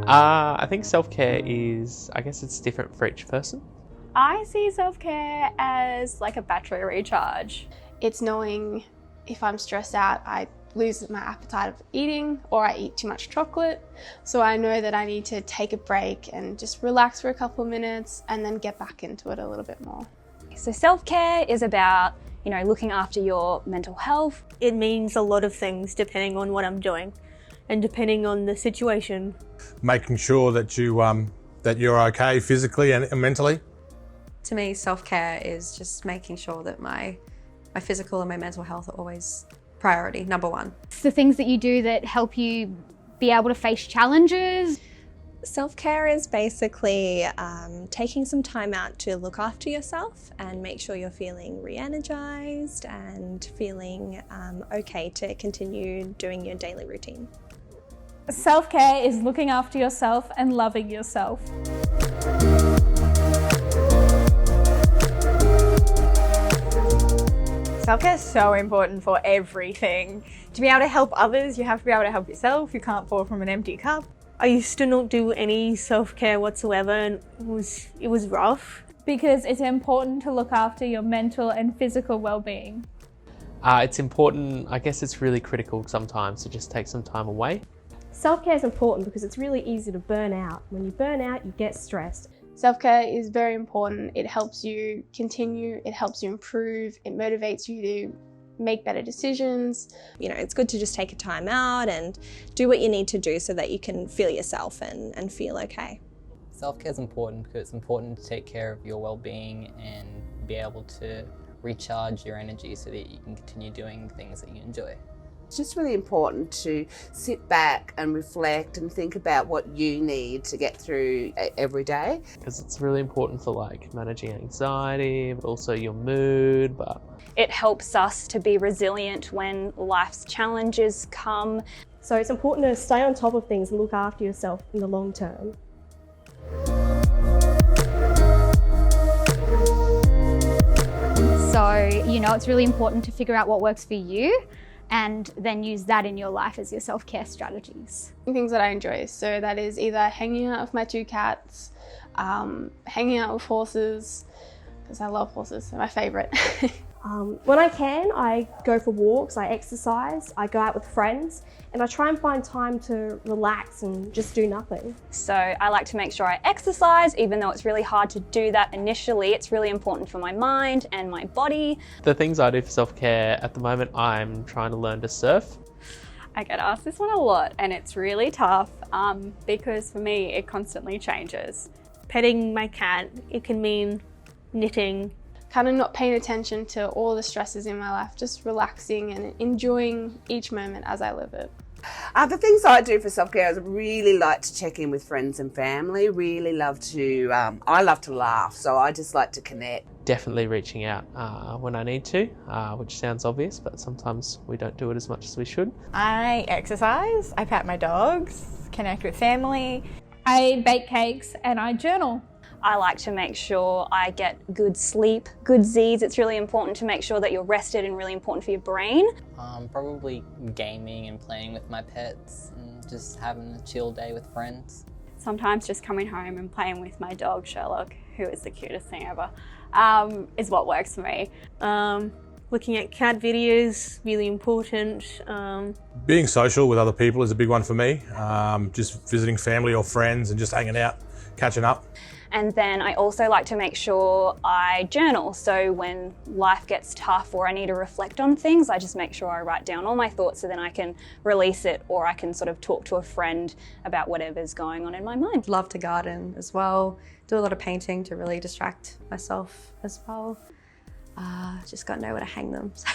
I think self-care is, I guess it's different for each person. I see self-care as like a battery recharge. It's knowing if I'm stressed out, I lose my appetite of eating or I eat too much chocolate. So I know that I need to take a break and just relax for a couple of minutes and then get back into it a little bit more. So self-care is about, looking after your mental health. It means a lot of things depending on what I'm doing and depending on the situation. Making sure that you're okay physically and mentally. To me, self-care is just making sure that my physical and my mental health are always priority, number one. It's the things that you do that help you be able to face challenges. Self-care is basically taking some time out to look after yourself and make sure you're feeling re-energized and feeling okay to continue doing your daily routine. Self-care is looking after yourself and loving yourself. Self-care is so important for everything. To be able to help others, you have to be able to help yourself. You can't pour from an empty cup. I used to not do any self-care whatsoever and it was rough. Because it's important to look after your mental and physical well-being. It's important, I guess it's really critical sometimes to just take some time away. Self-care is important because it's really easy to burn out. When you burn out, you get stressed. Self-care is very important. It helps you continue, it helps you improve, it motivates you to make better decisions. It's good to just take a time out and do what you need to do so that you can feel yourself and feel okay. Self-care is important because it's important to take care of your well-being and be able to recharge your energy so that you can continue doing things that you enjoy. It's just really important to sit back and reflect and think about what you need to get through every day. Because it's really important for managing anxiety, but also your mood. But it helps us to be resilient when life's challenges come. So it's important to stay on top of things and look after yourself in the long term. So, it's really important to figure out what works for you and then use that in your life as your self-care strategies. Things that I enjoy, so that is either hanging out with my 2 cats, hanging out with horses, because I love horses, they're my favourite. When I can, I go for walks, I exercise, I go out with friends, and I try and find time to relax and just do nothing. So I like to make sure I exercise, even though it's really hard to do that initially. It's really important for my mind and my body. The things I do for self-care at the moment, I'm trying to learn to surf. I get asked this one a lot and it's really tough because for me it constantly changes. Petting my cat, it can mean knitting. Kind of not paying attention to all the stresses in my life, just relaxing and enjoying each moment as I live it. The things I do for self-care is I really like to check in with friends and family, really love to, I love to laugh, so I just like to connect. Definitely reaching out when I need to, which sounds obvious, but sometimes we don't do it as much as we should. I exercise, I pat my dogs, connect with family. I bake cakes and I journal. I like to make sure I get good sleep, good Z's. It's really important to make sure that you're rested and really important for your brain. Probably gaming and playing with my pets and just having a chill day with friends. Sometimes just coming home and playing with my dog, Sherlock, who is the cutest thing ever, is what works for me. Looking at cat videos, really important. Being social with other people is a big one for me. Just visiting family or friends and just hanging out, catching up. And then I also like to make sure I journal. So when life gets tough or I need to reflect on things, I just make sure I write down all my thoughts so then I can release it or I can sort of talk to a friend about whatever's going on in my mind. Love to garden as well. Do a lot of painting to really distract myself as well. Just got nowhere to hang them. So.